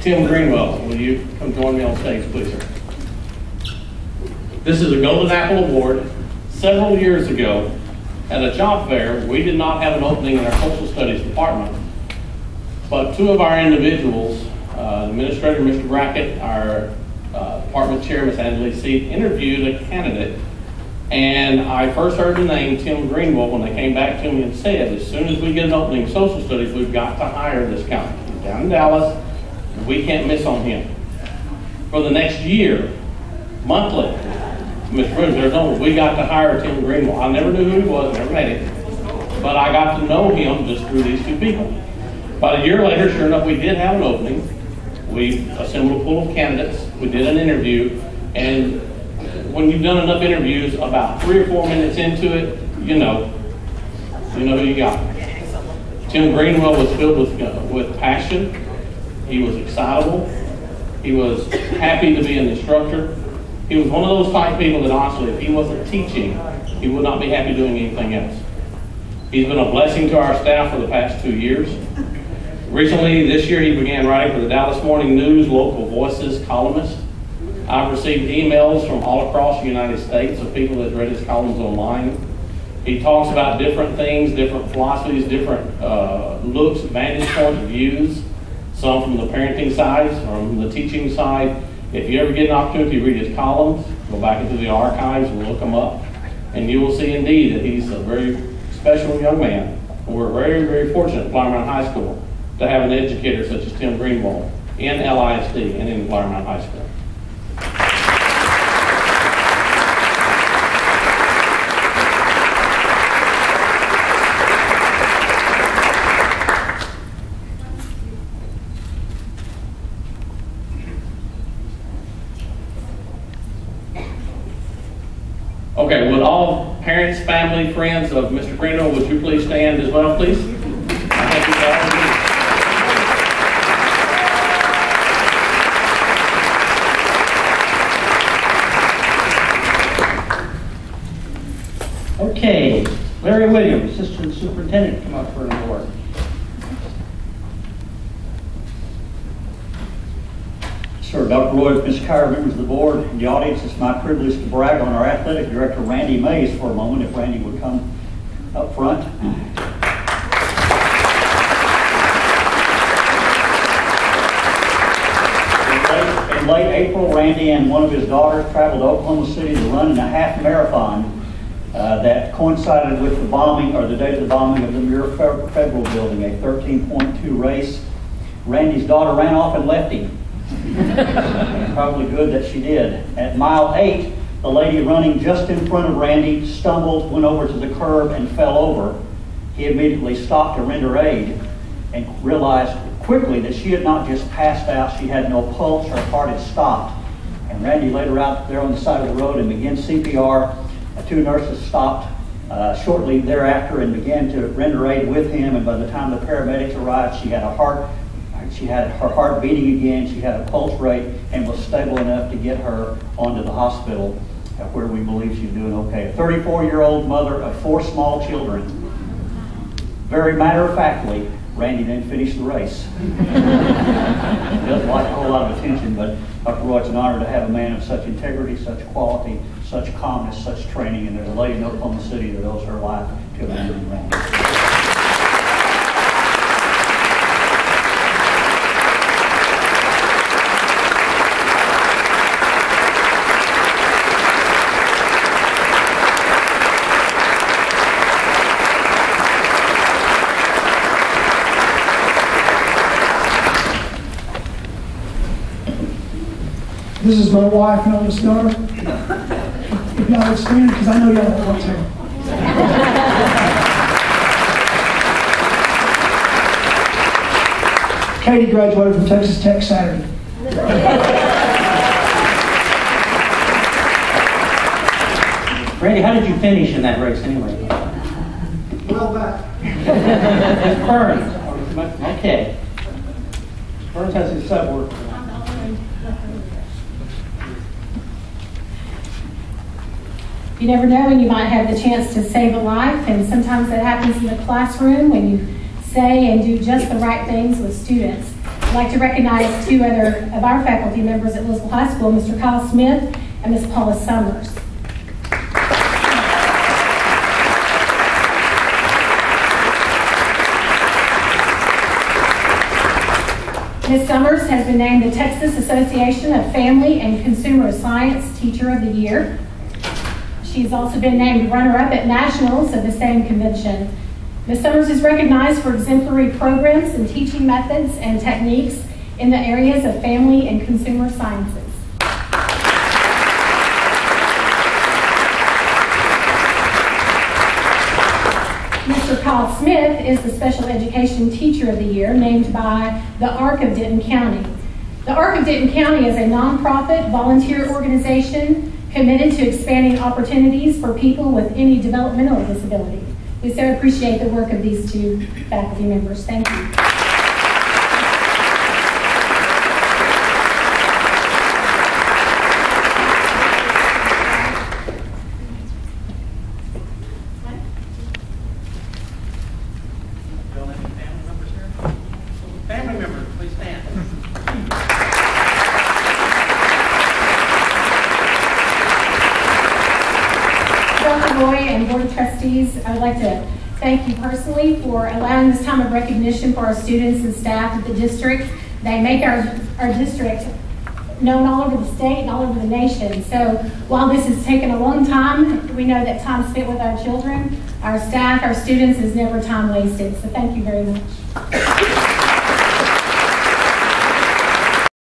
Tim Greenwell, will you come join me on stage, please, sir? This is a Golden Apple Award. Several years ago, at a job fair, we did not have an opening in our social studies department, but two of our individuals, Administrator Mr. Brackett, our department chair, Ms. Angela Seat, interviewed a candidate, and I first heard the name Tim Greenwell when they came back to me and said, as soon as we get an opening in social studies, we've got to hire this guy. He's down in Dallas, and we can't miss on him. For the next year, monthly, Mr. Bruce, there's no, we got to hire Tim Greenwell. I never knew who he was, never met him, but I got to know him just through these two people. About a year later, sure enough, we did have an opening. We assembled a pool of candidates. We did an interview, and when you've done enough interviews, about 3 or 4 minutes into it, you know who you got. Tim Greenwell was filled with passion. He was excitable. He was happy to be an instructor. He was one of those type people that honestly, if he wasn't teaching, he would not be happy doing anything else. He's been a blessing to our staff for the past 2 years. Recently, this year, he began writing for the Dallas Morning News Local Voices columnist. I've received emails from all across the United States of people that read his columns online. He talks about different things, different philosophies, different looks, vantage points, views, some from the parenting side, from the teaching side. If you ever get an opportunity to read his columns, go back into the archives and look them up, and you will see indeed that he's a very special young man. We're very, very fortunate at Flower Mound High School to have an educator such as Tim Greenwell in LISD and in Flower Mound High School. Okay, would all parents, family, friends of Mr. Greenwell, would you please stand as well, please? Thank you for all of you. Okay, Larry Williams, Assistant Superintendent, come up for an award. Sir, Dr. Lloyd, Ms. Kyer, members of the board, and the audience, it's my privilege to brag on our athletic director, Randy Mays, for a moment, if Randy would come up front. In late April, Randy and one of his daughters traveled to Oklahoma City to run in a half marathon that coincided with the bombing, or the date of the bombing of the Muir Federal Building, a 13.2 race. Randy's daughter ran off and left him. Probably good that she did. At mile 8, the lady running just in front of Randy stumbled, went over to the curb, and fell over. He immediately stopped to render aid and realized quickly that she had not just passed out, she had no pulse, her heart had stopped. And Randy laid her out there on the side of the road and began CPR. 2 nurses stopped shortly thereafter and began to render aid with him, and by the time the paramedics arrived, she had her heart beating again, she had a pulse rate, and was stable enough to get her onto the hospital where we believe she's doing okay. A 34-year-old mother of 4 small children. Very matter-of-factly, Randy then finished the race. He doesn't like a whole lot of attention, but Dr. Roy, it's an honor to have a man of such integrity, such quality, such calmness, such training, and there's a lady in Oklahoma City that owes her life to a man named Randy. This is my wife and oldest daughter. If y'all would stand, because I know y'all don't want to. Katie graduated from Texas Tech Saturday. Randy, how did you finish in that race anyway? Well back. Burns. Okay. Burns has his sub-work. You never know when you might have the chance to save a life, and sometimes that happens in the classroom when you say and do just the right things with students. I'd like to recognize two other of our faculty members at Lewisville High School, Mr. Kyle Smith and Ms. Paula Summers. Ms. Summers has been named the Texas Association of Family and Consumer Science Teacher of the Year. She's also been named runner-up at nationals of the same convention. Ms. Summers is recognized for exemplary programs and teaching methods and techniques in the areas of family and consumer sciences. Mr. Kyle Smith is the Special Education Teacher of the Year, named by the ARC of Denton County. The ARC of Denton County is a nonprofit volunteer organization committed to expanding opportunities for people with any developmental disability. We so appreciate the work of these two faculty members. Thank you. Family members, please stand. Dr. Roy and Board of Trustees, I would like to thank you personally for allowing this time of recognition for our students and staff at the district. They make our district known all over the state and all over the nation. So while this has taken a long time, we know that time spent with our children, our staff, our students is never time wasted. So thank you very much.